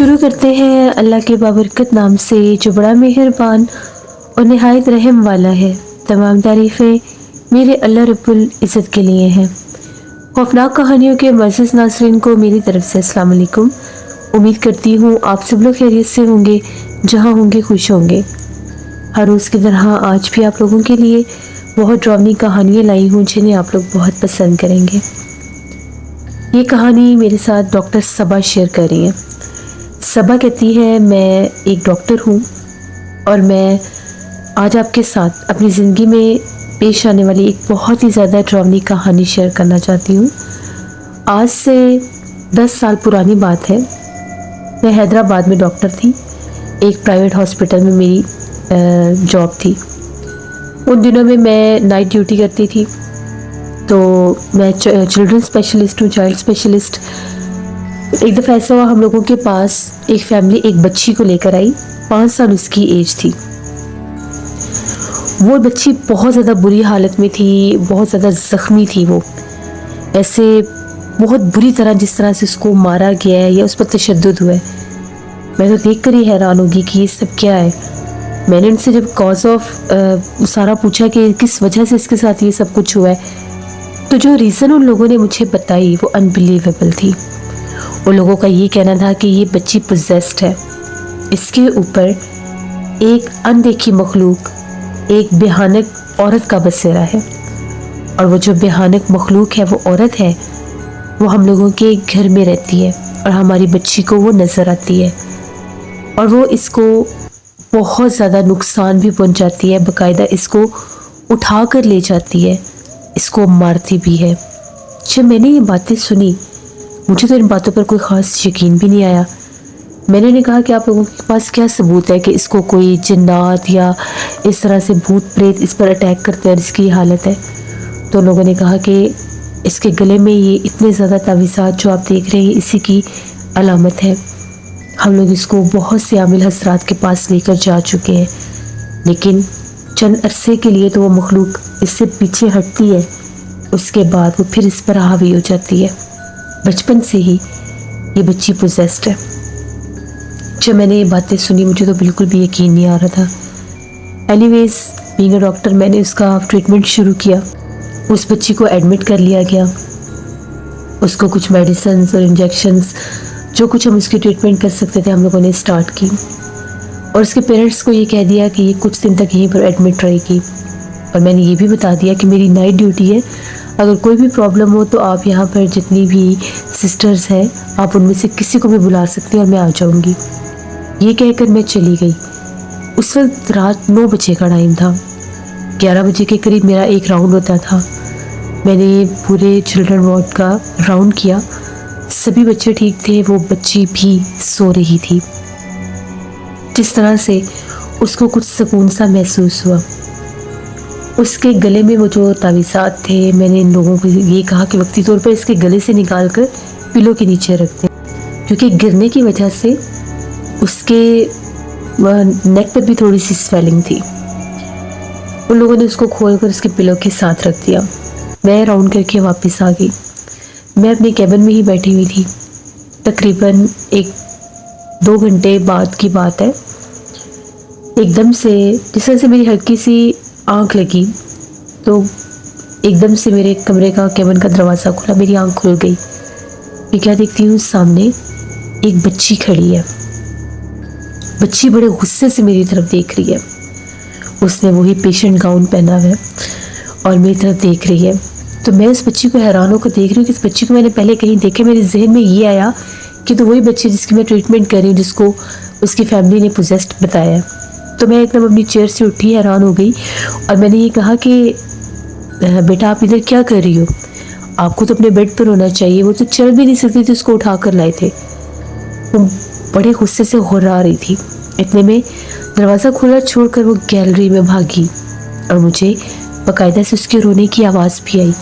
शुरू करते हैं अल्लाह के बाबरकत नाम से जो बड़ा मेहरबान और नहायत रहम वाला है। तमाम तारीफ़ें मेरे अल्लाह रब्बुल इज़्ज़त के लिए हैं। खौफनाक कहानियों के मज़ीज़ नाज़रीन को मेरी तरफ से अस्सलाम वालेकुम। उम्मीद करती हूँ आप सब लोग खैरियत से होंगे, जहाँ होंगे खुश होंगे। हर रोज़ की तरह आज भी आप लोगों के लिए बहुत ड्रावनी कहानियाँ लाई हूँ जिन्हें आप लोग बहुत पसंद करेंगे। ये कहानी मेरे साथ डॉक्टर सबा शेयर कर रही है। सबा कहती है, मैं एक डॉक्टर हूँ और मैं आज आपके साथ अपनी ज़िंदगी में पेश आने वाली एक बहुत ही ज़्यादा ड्रावनी कहानी शेयर करना चाहती हूँ। आज से 10 साल पुरानी बात है। मैं हैदराबाद में डॉक्टर थी। एक प्राइवेट हॉस्पिटल में मेरी जॉब थी। उन दिनों में मैं नाइट ड्यूटी करती थी। तो मैं चिल्ड्रन स्पेशलिस्ट हूँ, चाइल्ड स्पेशलिस्ट। एक दफ़ा ऐसा हुआ, हम लोगों के पास एक फैमिली एक बच्ची को लेकर आई। 5 साल उसकी एज थी। वो बच्ची बहुत ज़्यादा बुरी हालत में थी, बहुत ज़्यादा ज़ख्मी थी। वो ऐसे बहुत बुरी तरह, जिस तरह से उसको मारा गया है या उस पर तशद्दुद हुआ है, मैं तो देख कर ही हैरान होगी कि ये सब क्या है। मैंने उनसे जब कॉज ऑफ सारा पूछा कि किस वजह से इसके साथ ये सब कुछ हुआ है, तो जो रीज़न उन लोगों ने मुझे बताई वो अनबिलीवेबल थी। उन लोगों का ये कहना था कि ये बच्ची पोजेस्ड है। इसके ऊपर एक अनदेखी मखलूक, एक भयानक औरत का बसेरा है। और वो जो भयानक मखलूक है, वो औरत है, वो हम लोगों के घर में रहती है और हमारी बच्ची को वो नज़र आती है। और वो इसको बहुत ज़्यादा नुकसान भी पहुंचाती है। बाकायदा इसको उठा कर ले जाती है, इसको मारती भी है। जब मैंने ये बातें सुनी, मुझे तो इन बातों पर कोई ख़ास यकीन भी नहीं आया। मैंने उन्हें कहा कि आप लोगों के पास क्या सबूत है कि इसको कोई जिन्नात या इस तरह से भूत प्रेत इस पर अटैक करते हैं और इसकी हालत है। तो लोगों ने कहा कि इसके गले में ये इतने ज़्यादा तावीज़ात जो आप देख रहे हैं, इसी की अलामत है। हम लोग इसको बहुत से आमिल हजरात के पास लेकर जा चुके हैं, लेकिन चंद अरसे के लिए तो वो मखलूक इससे पीछे हटती है, उसके बाद वो फिर इस पर हावी हो जाती है। बचपन से ही ये बच्ची पोजेस्ड है। जब मैंने ये बातें सुनी, मुझे तो बिल्कुल भी यकीन नहीं आ रहा था। एनीवेज, बीइंग अ डॉक्टर, मैंने उसका ट्रीटमेंट शुरू किया। उस बच्ची को एडमिट कर लिया गया। उसको कुछ मेडिसिन और इंजेक्शंस, जो कुछ हम उसकी ट्रीटमेंट कर सकते थे, हम लोगों ने स्टार्ट की। और उसके पेरेंट्स को ये कह दिया कि ये कुछ दिन तक यहीं पर एडमिट रहेगी। और मैंने ये भी बता दिया कि मेरी नाइट ड्यूटी है, अगर कोई भी प्रॉब्लम हो तो आप यहाँ पर जितनी भी सिस्टर्स हैं, आप उनमें से किसी को भी बुला सकती हैं और मैं आ जाऊँगी। ये कहकर मैं चली गई। उस वक्त रात 9 बजे का टाइम था। 11 बजे के करीब मेरा एक राउंड होता था। मैंने पूरे चिल्ड्रन वार्ड का राउंड किया। सभी बच्चे ठीक थे, वो बच्ची भी सो रही थी। जिस तरह से उसको कुछ सुकून सा महसूस हुआ। उसके गले में वो जो तावीज़ात थे, मैंने इन लोगों को ये कहा कि वक्ती तौर पर इसके गले से निकाल कर पिलो के नीचे रख दें, क्योंकि गिरने की वजह से उसके नेक पर भी थोड़ी सी स्वेलिंग थी। उन लोगों ने उसको खोल कर उसके पिलो के साथ रख दिया। मैं राउंड करके वापस आ गई। मैं अपने कैबिन में ही बैठी हुई थी। तकरीबन 1-2 घंटे बाद की बात है। एकदम से जिस तरह से मेरी हल्की सी आंख लगी, तो एकदम से मेरे कमरे का, कैबिन का दरवाज़ा खुला। मेरी आंख खुल गई। मैं क्या देखती हूँ, सामने एक बच्ची खड़ी है। बच्ची बड़े गुस्से से मेरी तरफ देख रही है। उसने वही पेशेंट गाउन पहना हुआ है और मेरी तरफ देख रही है। तो मैं उस बच्ची को हैरान होकर देख रही हूँ कि इस बच्ची को मैंने पहले कहीं देखा। मेरे जहन में ये आया कि तो वही बच्ची जिसकी मैं ट्रीटमेंट कर रही हूँ, जिसको उसकी फैमिली ने पोजेस्ड बताया। तो मैं एकदम अपनी चेयर से उठी, हैरान हो गई। और मैंने ये कहा कि बेटा, आप इधर क्या कर रही हो? आपको तो अपने बेड पर होना चाहिए। वो तो चल भी नहीं सकती थी, उसको उठा कर लाए थे। वो बड़े गुस्से से हुर्रा रही थी। इतने में दरवाज़ा खुला छोड़कर वो गैलरी में भागी और मुझे बाकायदा से उसके रोने की आवाज़ भी आई।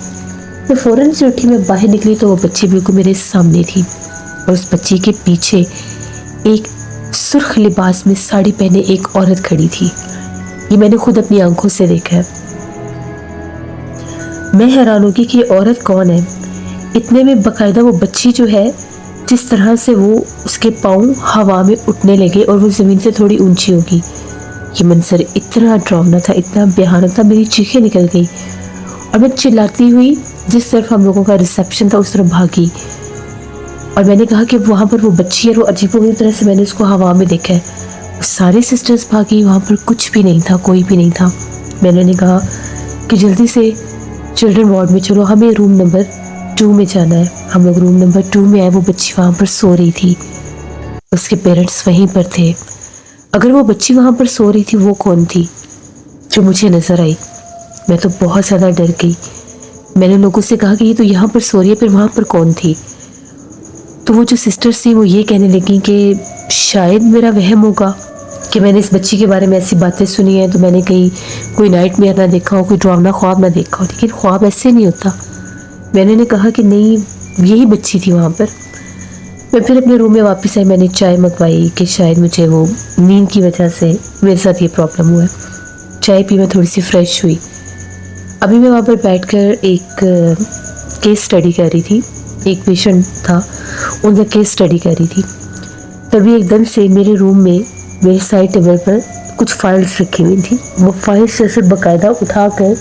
मैं फ़ौरन से उठी, मैं बाहर निकली तो वो बच्ची बिल्कुल मेरे सामने थी। और उस बच्ची के पीछे एक सुर्ख लिबास में साड़ी पहने एक औरत खड़ी थी। ये मैंने खुद अपनी आंखों से देखा है। मैं हैरान होगी कि ये औरत कौन है। इतने में बाकायदा वो बच्ची जो है जिस तरह से वो उसके पाँव हवा में उठने लगे और वो ज़मीन से थोड़ी ऊंची होगी। ये मंजर इतना डरावना था, इतना भयानक था, मेरी चीखें निकल गई और मैं चिल्लाती हुई जिस तरफ हम लोगों का रिसेप्शन था उस तरफ भागी। और मैंने कहा कि वहाँ पर वो बच्ची है, वो अजीबोगरीब तरह से मैंने उसको हवा में देखा है। सारी सिस्टर्स भागी, वहाँ पर कुछ भी नहीं था, कोई भी नहीं था। मैंने उन्हें कहा कि जल्दी से चिल्ड्रन वार्ड में चलो, हमें रूम नंबर 2 में जाना है। हम लोग रूम नंबर 2 में आए, वो बच्ची वहाँ पर सो रही थी, उसके पेरेंट्स वहीं पर थे। अगर वो बच्ची वहाँ पर सो रही थी, वो कौन थी जो मुझे नज़र आई? मैं तो बहुत ज़्यादा डर गई। मैंने लोगों से कहा कि ये तो यहाँ पर सो रही है, फिर वहाँ पर कौन थी? तो वो जो सिस्टर्स थी वो ये कहने लगी कि शायद मेरा वहम होगा कि मैंने इस बच्ची के बारे में ऐसी बातें सुनी हैं, तो मैंने कहीं कोई नाइटमेयर ना देखा हो, कोई डरावना ख्वाब ना देखा हो। लेकिन ख्वाब ऐसे नहीं होता। मैंने उन्हें कहा कि नहीं, यही बच्ची थी वहाँ पर। मैं फिर अपने रूम में वापस आई, मैंने चाय मंगवाई कि शायद मुझे वो नींद की वजह से मेरे साथ ये प्रॉब्लम हुआ है। चाय पी, मैं थोड़ी सी फ्रेश हुई। अभी मैं वहाँ पर बैठकर एक केस स्टडी कर रही थी, एक पेशेंट था, उनका केस स्टडी कर रही थी। तभी एकदम से मेरे रूम में मेरे साइड टेबल पर कुछ फाइल्स रखी हुई थी। वो फाइल्स जैसे बाकायदा उठाकर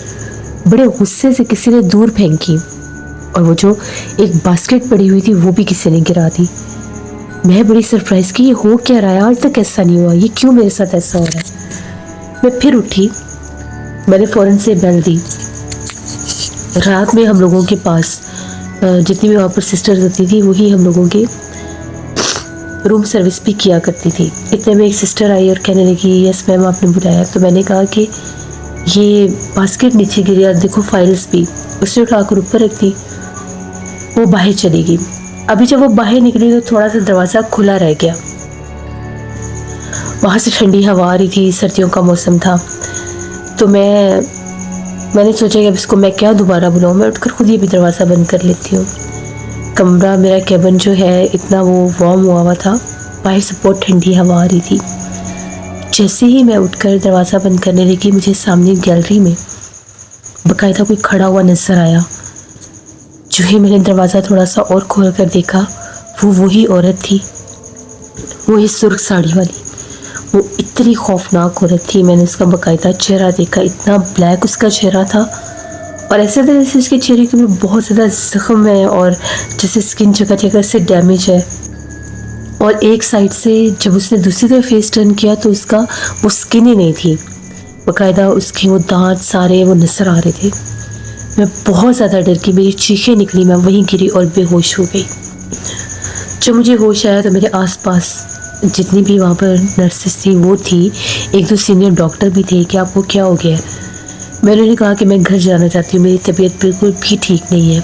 बड़े गुस्से से किसी ने दूर फेंकी और वो जो एक बास्केट पड़ी हुई थी वो भी किसी ने गिरा दी। मैं बड़ी सरप्राइज की, ये हो क्या रहा है? आज तक ऐसा नहीं हुआ, ये क्यों मेरे साथ ऐसा हो रहा है? मैं फिर उठी, मैंने फ़ौरन से बेल दी। रात में हम लोगों के पास जितनी भी वहाँ पर सिस्टर्स होती थी वही हम लोगों के रूम सर्विस भी किया करती थी। इतने में एक सिस्टर आई और कहने लगी, यस मैम आपने बुलाया? तो मैंने कहा कि ये बास्केट नीचे गिरी और देखो फाइल्स भी। उसने उठाकर ऊपर रख दी, वो बाहर चली गई। अभी जब वो बाहर निकली तो थोड़ा सा दरवाज़ा खुला रह गया। वहाँ से ठंडी हवा आ रही थी, सर्दियों का मौसम था। तो मैंने सोचा कि अब इसको मैं क्या दोबारा बुलाऊँ, मैं उठकर खुद ही भी दरवाज़ा बंद कर लेती हूँ। कमरा मेरा केबिन जो है इतना वो वार्म हुआ था, बाहर से बहुत ठंडी हवा आ रही थी। जैसे ही मैं उठकर दरवाज़ा बंद करने लगी, मुझे सामने गैलरी में बाकायदा कोई खड़ा हुआ नज़र आया। जो ही मैंने दरवाज़ा थोड़ा सा और खोल कर देखा, वो वही औरत थी, वही सुर्ख साड़ी वाली। वो इतनी खौफनाक औरत थी, मैंने उसका बाकायदा चेहरा देखा, इतना ब्लैक उसका चेहरा था और ऐसे तरह से उसके चेहरे के ऊपर बहुत ज़्यादा ज़ख्म है और जैसे स्किन जगह जगह से डैमेज है। और एक साइड से जब उसने दूसरी तरफ फेस टर्न किया तो उसका वो स्किन ही नहीं थी, बाकायदा उसके वो दांत सारे वो नज़र आ रहे थे। मैं बहुत ज़्यादा डर गई, मेरी चीखें निकली, मैं वहीं गिरी और बेहोश हो गई। जब मुझे होश आया तो मेरे आसपास जितनी भी वहाँ पर नर्सेस थी वो थी, एक दो सीनियर डॉक्टर भी थे कि आपको क्या हो गया है। मैंने उन्हें कहा कि मैं घर जाना चाहती हूँ, मेरी तबीयत बिल्कुल भी ठीक नहीं है।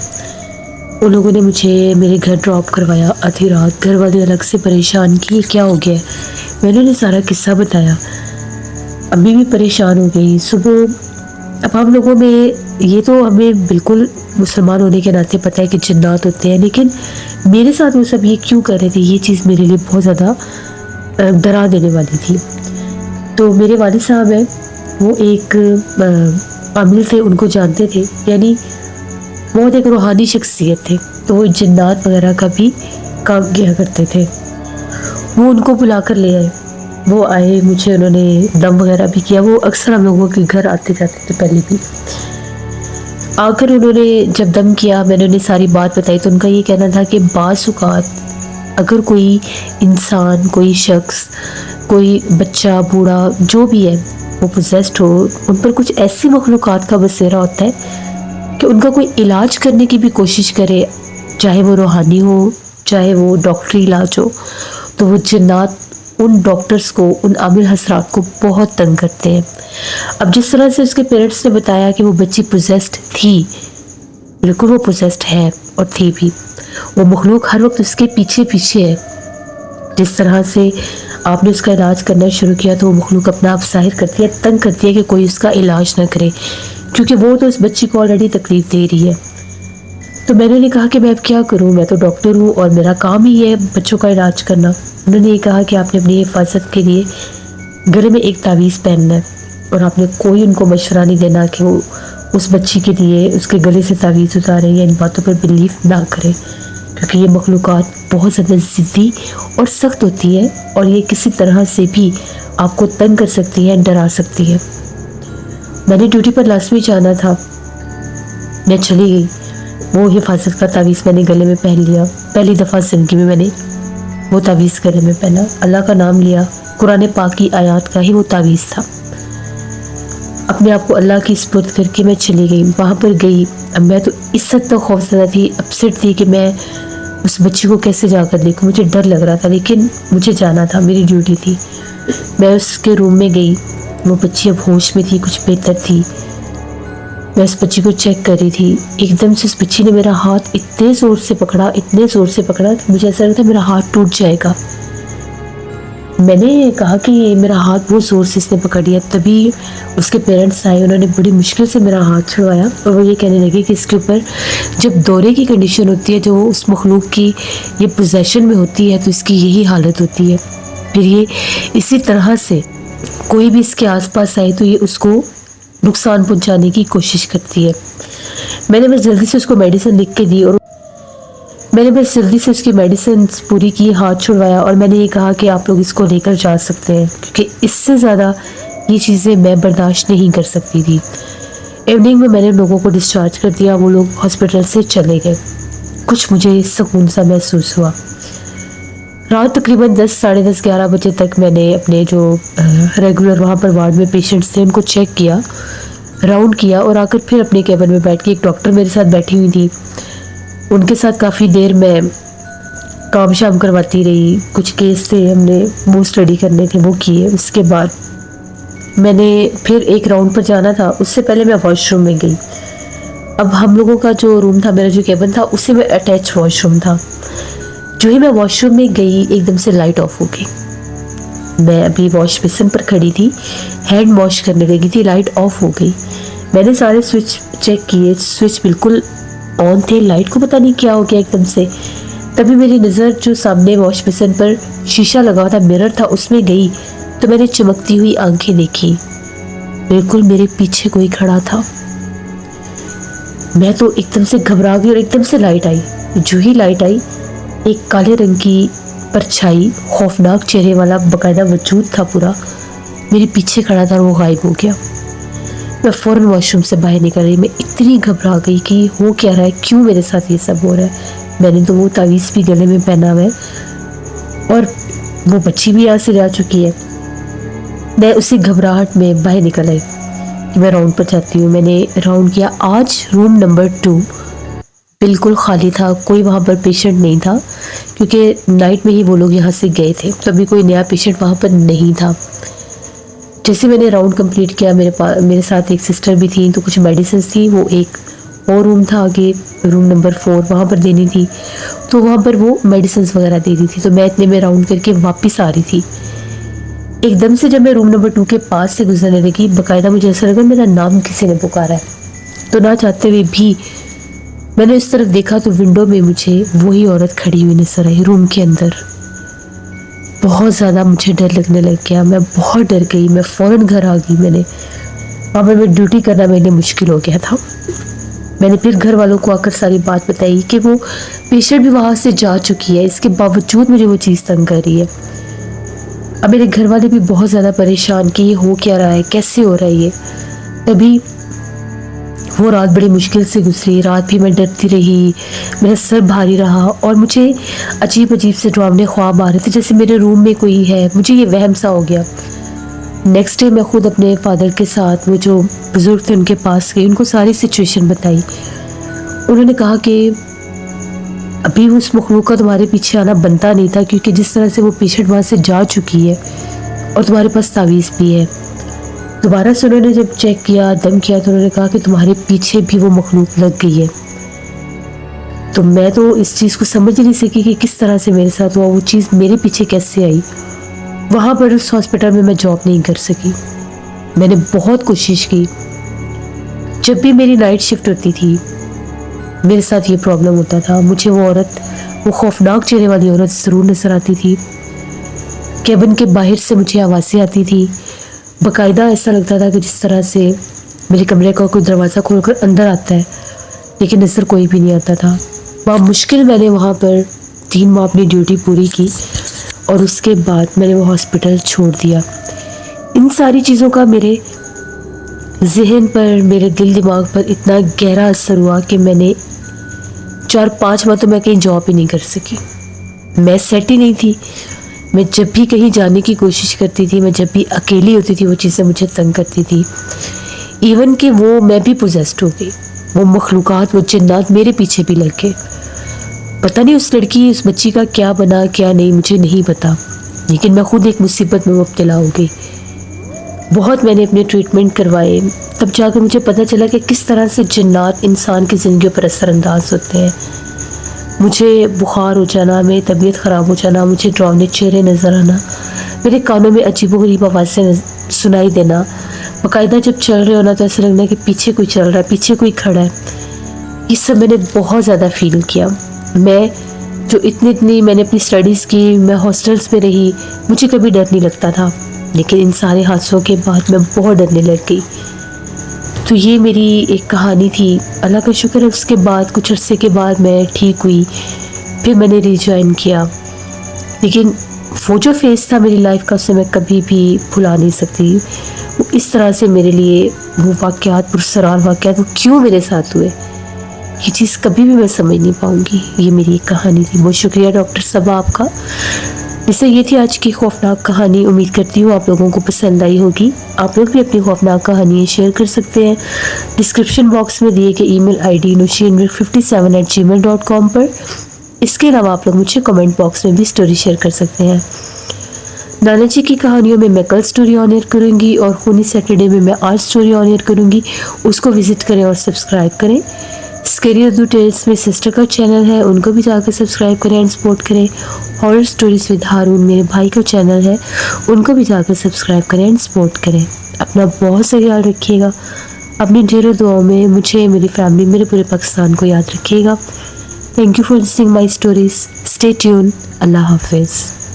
उन लोगों ने मुझे मेरे घर ड्रॉप करवाया आधी रात। घर वाले अलग से परेशान कि क्या हो गया है। मैंने उन्हें सारा किस्सा बताया। अम्मी भी परेशान हो गई। सुबह अब हम लोगों में ये तो हमें बिल्कुल मुसलमान होने के नाते पता है कि जिन्नात होते हैं, लेकिन मेरे साथ वो सब ये क्यों कर रहे थे, ये चीज़ मेरे लिए बहुत ज़्यादा डरा देने वाली थी। तो मेरे वालिद साहब हैं, वो एक आमिल थे, उनको जानते थे, यानी बहुत एक रूहानी शख्सियत थे, तो वो जिन्नात वगैरह का भी काम किया करते थे। वो उनको बुला कर ले आए। वो आए, मुझे उन्होंने दम वगैरह भी किया। वो अक्सर हम लोगों के घर आते जाते थे पहले भी। आकर उन्होंने जब दम किया, मैंने उन्हें सारी बात बताई तो उनका ये कहना था कि बाज़ औक़ात अगर कोई इंसान, कोई शख्स, कोई बच्चा, बूढ़ा, जो भी है वो पोजेस्ड हो, उन पर कुछ ऐसी मखलूक़ात का बसेरा होता है कि उनका कोई इलाज करने की भी कोशिश करे, चाहे वो रूहानी हो, चाहे वो डॉक्टरी इलाज हो, तो वो जिन्नात उन डॉक्टर्स को, उन आमिल हजरात को बहुत तंग करते हैं। अब जिस तरह से उसके पेरेंट्स ने बताया कि वो बच्ची पोजेस्ड थी, बिल्कुल वो पोजेस्ड है और थी भी। वो मखलूक हर वक्त उसके पीछे पीछे है। जिस तरह से आपने उसका इलाज करना शुरू किया तो वो मखलूक अपना आप जाहिर करती है, तंग करती है कि कोई उसका इलाज ना करे, क्योंकि वो तो उस बच्ची को ऑलरेडी तकलीफ दे रही है। तो मैंने उन्हें कहा कि मैं अब क्या करूं, मैं तो डॉक्टर हूं और मेरा काम ही है बच्चों का इलाज करना। उन्होंने ये कहा कि आपने अपनी हिफाजत के लिए गले में एक तावीज़ पहनना है और आपने कोई उनको मशवरा नहीं देना कि वो उस बच्ची के लिए उसके गले से तावीज़ उतारें या इन बातों पर बिलीव ना करें। क्योंकि ये मखलूक़ात बहुत ज़्यादा ज़िद्दी और सख्त होती है और ये किसी तरह से भी आपको तंग कर सकती है, डरा सकती है। मैंने ड्यूटी पर लास्ट में जाना था, मैं चली गई। वो हिफाजत का तावीज़ मैंने गले में पहन लिया। पहली दफ़ा ज़िंदगी में मैंने वो तावीज़ गले में पहना, अल्लाह का नाम लिया, कुरान पाक की आयत का ही वो तावीज़ था। अपने आप को अल्लाह की सुपुर्द करके मैं चली गई। वहाँ पर गई, अब मैं तो इस हद तक खौफज़दा थी, अपसेट थी कि मैं उस बच्ची को कैसे जाकर देखूं। मुझे डर लग रहा था, लेकिन मुझे जाना था, मेरी ड्यूटी थी। मैं उसके रूम में गई, वो बच्ची अब होश में थी, कुछ बेहतर थी। मैं उस बच्ची को चेक कर रही थी, एकदम से उस बच्ची ने मेरा हाथ इतने ज़ोर से पकड़ा, इतने ज़ोर से पकड़ा कि मुझे ऐसा लगा था मेरा हाथ टूट जाएगा। मैंने कहा कि मेरा हाथ बहुत ज़ोर से इसने पकड़ लिया। तभी उसके पेरेंट्स आए, उन्होंने बड़ी मुश्किल से मेरा हाथ छुड़वाया और वो ये कहने लगे कि इसके ऊपर जब दौरे की कंडीशन होती है, जो उस मखलूक की ये पोजेशन में होती है, तो इसकी यही हालत होती है। फिर ये इसी तरह से कोई भी इसके आसपास आए तो ये उसको नुकसान पहुंचाने की कोशिश करती है। मैंने बस जल्दी से उसको मेडिसिन लिख के दी और मैंने बस जल्दी से उसकी मेडिसिन पूरी की, हाथ छुड़वाया और मैंने ये कहा कि आप लोग इसको लेकर जा सकते हैं, क्योंकि इससे ज़्यादा ये चीज़ें मैं बर्दाश्त नहीं कर सकती थी। इवनिंग में मैंने लोगों को डिस्चार्ज कर दिया, वो लोग हॉस्पिटल से चले गए। कुछ मुझे सुकून सा महसूस हुआ। रात तकरीबन 10, साढ़े 10, 11 बजे तक मैंने अपने जो रेगुलर वहाँ पर वार्ड में पेशेंट्स थे उनको चेक किया, राउंड किया और आकर फिर अपने केबिन में बैठ के, एक डॉक्टर मेरे साथ बैठी हुई थी, उनके साथ काफ़ी देर मैं काम शाम करवाती रही। कुछ केस थे, हमने वो स्टडी करने थे, वो किए। उसके बाद मैंने फिर एक राउंड पर जाना था, उससे पहले मैं वॉशरूम में गई। अब हम लोगों का जो रूम था, मेरा जो केबिन था, उसी में अटैच वॉशरूम था। जो ही मैं वॉशरूम में गई, एकदम से लाइट ऑफ हो गई। मैं अभी वॉश बेसिन पर खड़ी थी, हैंड वॉश करने लगी थी, लाइट ऑफ हो गई। मैंने सारे स्विच चेक किए, स्विच बिल्कुल ऑन थे, लाइट को पता नहीं क्या हो गया एकदम से। तभी मेरी नज़र जो सामने वॉश बेसिन पर शीशा लगा हुआ था, मिरर था, उसमें गई तो मैंने चमकती हुई आंखें देखी। बिल्कुल मेरे पीछे कोई खड़ा था। मैं तो एकदम से घबरा गई और एकदम से लाइट आई। जो ही लाइट आई, एक काले रंग की परछाई, खौफनाक चेहरे वाला बाकायदा वजूद था पूरा, मेरे पीछे खड़ा था और वो गायब हो गया। मैं फ़ौरन वॉशरूम से बाहर निकल रही। मैं इतनी घबरा गई कि हो क्या रहा है, क्यों मेरे साथ ये सब हो रहा है। मैंने तो वो तावीज़ भी गले में पहना हुआ है और वो बच्ची भी यहाँ से जा चुकी है। मैं उसी घबराहट में बाहर निकल आई कि मैं राउंड पर जाती हूँ। मैंने राउंड किया। आज रूम नंबर 2 बिल्कुल खाली था, कोई वहाँ पर पेशेंट नहीं था, क्योंकि नाइट में ही वो लोग यहाँ से गए थे, तभी कोई नया पेशेंट वहाँ पर नहीं था। जैसे मैंने राउंड कंप्लीट किया, मेरे साथ एक सिस्टर भी थी, तो कुछ मेडिसिन थी, वो एक और रूम था आगे, रूम नंबर 4, वहाँ पर देनी थी, तो वहाँ पर वो मेडिसिन वगैरह दे दी थी। तो मैं इतने में राउंड करके वापस आ रही थी। एकदम से जब मैं रूम नंबर 2 के पास से गुजरने लगी, बाकायदा मुझे ऐसा लगा मेरा नाम किसी ने पुकारा है। तो ना चाहते हुए भी मैंने इस तरफ देखा तो विंडो में मुझे वही औरत खड़ी हुई नजर आई, रूम के अंदर। बहुत ज़्यादा मुझे डर लगने लग गया, मैं बहुत डर गई। मैं फ़ौरन घर आ गई। मैंने वहाँ पर मैं ड्यूटी करना मेरे लिए मुश्किल हो गया था। मैंने फिर घर वालों को आकर सारी बात बताई कि वो पेशेंट भी वहाँ से जा चुकी है, इसके बावजूद मुझे वो चीज़ तंग कर रही है। अब मेरे घर वाले भी बहुत ज़्यादा परेशान कि ये हो क्या रहा है, कैसे हो रहा है ये। तभी वो रात बड़ी मुश्किल से गुजरी। रात भी मैं डरती रही, मेरा सर भारी रहा और मुझे अजीब अजीब से डरावने ख्वाब आ रहे थे, जैसे मेरे रूम में कोई है। मुझे ये वहम सा हो गया। नेक्स्ट डे मैं खुद अपने फादर के साथ, वो जो बुज़ुर्ग थे उनके पास गई, उनको सारी सिचुएशन बताई। उन्होंने कहा कि अभी उस मखलूक का तुम्हारे पीछे आना बनता नहीं था, क्योंकि जिस तरह से वो पेशेंट वहाँ से जा चुकी है और तुम्हारे पास तावीज़ भी है। दोबारा से उन्होंने जब चेक किया, दम किया, तो उन्होंने कहा कि तुम्हारे पीछे भी वो मखलूक लग गई है। तो मैं तो इस चीज़ को समझ नहीं सकी कि किस तरह से मेरे साथ हुआ, वो चीज़ मेरे पीछे कैसे आई। वहाँ पर उस हॉस्पिटल में मैं जॉब नहीं कर सकी। मैंने बहुत कोशिश की। जब भी मेरी नाइट शिफ्ट होती थी, मेरे साथ ये प्रॉब्लम होता था। मुझे वो औरत, वो खौफनाक चेहरे वाली औरत ज़रूर नजर आती थी। केबिन के बाहर से मुझे आवाज़ें आती थी। बाकायदा ऐसा लगता था कि जिस तरह से मेरे कमरे का कोई दरवाज़ा खोलकर अंदर आता है, लेकिन नज़र कोई भी नहीं आता था। मुश्किल मैंने वहाँ पर 3 माह अपनी ड्यूटी पूरी की और उसके बाद मैंने वो हॉस्पिटल छोड़ दिया। इन सारी चीज़ों का मेरे जहन पर, मेरे दिल दिमाग पर इतना गहरा असर हुआ कि मैंने 4-5 माह तो मैं कहीं जॉब ही नहीं कर सकी। मैं सेट ही नहीं थी। मैं जब भी कहीं जाने की कोशिश करती थी, मैं जब भी अकेली होती थी, वो चीज़ें मुझे तंग करती थी। इवन कि वो मैं भी पोजेस्ड हो गई। वो मखलूक़ात, वो जिन्नात मेरे पीछे भी लग गए। पता नहीं उस लड़की, उस बच्ची का क्या बना क्या नहीं, मुझे नहीं पता, लेकिन मैं खुद एक मुसीबत में मुब्तला हो गई। बहुत मैंने अपने ट्रीटमेंट करवाए, तब जाकर मुझे पता चला कि किस तरह से जिन्नात इंसान की ज़िंदगी पर असरअंदाज होते हैं। मुझे बुखार हो जाना, मेरी तबीयत ख़राब हो जाना, मुझे डरावने चेहरे नज़र आना, मेरे कानों में अजीबोगरीब आवाज़ें सुनाई देना, बाकायदा जब चल रहे होना तो ऐसा लगना कि पीछे कोई चल रहा है, पीछे कोई खड़ा है। ये सब मैंने बहुत ज़्यादा फील किया। मैं जो इतनी मैंने अपनी स्टडीज़ की, मैं हॉस्टल्स में रही, मुझे कभी डर नहीं लगता था, लेकिन इन सारे हादसों के बाद मैं बहुत डरने लग गई। तो ये मेरी एक कहानी थी। अल्लाह का शुक्र है, उसके बाद कुछ अरसे के बाद मैं ठीक हुई, फिर मैंने रिजॉइन किया। लेकिन वो जो फेज़ था मेरी लाइफ का, उसे मैं कभी भी भुला नहीं सकती। वो इस तरह से मेरे लिए वो वाक़यात, पुरसरार वाक़यात, वो क्यों मेरे साथ हुए, ये चीज़ कभी भी मैं समझ नहीं पाऊँगी। ये मेरी एक कहानी थी। बहुत शुक्रिया डॉक्टर साहब आपका। जैसे ये थी आज की खौफनाक कहानी। उम्मीद करती हूँ आप लोगों को पसंद आई होगी। आप लोग भी अपनी खौफनाक कहानी शेयर कर सकते हैं डिस्क्रिप्शन बॉक्स में दिए गए ईमेल आईडी nushinmir57@gmail.com पर। इसके अलावा आप लोग मुझे कमेंट बॉक्स में भी स्टोरी शेयर कर सकते हैं। नाना जी की कहानियों में मैं कल स्टोरी ऑन एयर करूँगी और खूनी सैटरडे में मैं आज स्टोरी ऑन एयर करूँगी। उसको विज़िट करें और सब्सक्राइब करें। स्केरी उर्दू टेल्स में सिस्टर का चैनल है, उनको भी जाकर सब्सक्राइब करें एंड सपोर्ट करें। हॉरर स्टोरीज विद हारून मेरे भाई का चैनल है, उनको भी जाकर सब्सक्राइब करें एंड सपोर्ट करें। अपना बहुत सा ख्याल रखिएगा। अपनी ढेरों दुआओं में मुझे, मेरी फैमिली, मेरे पूरे पाकिस्तान को याद रखिएगा। Thank you for listening my stories. Stay tune. अल्लाह हाफिज़।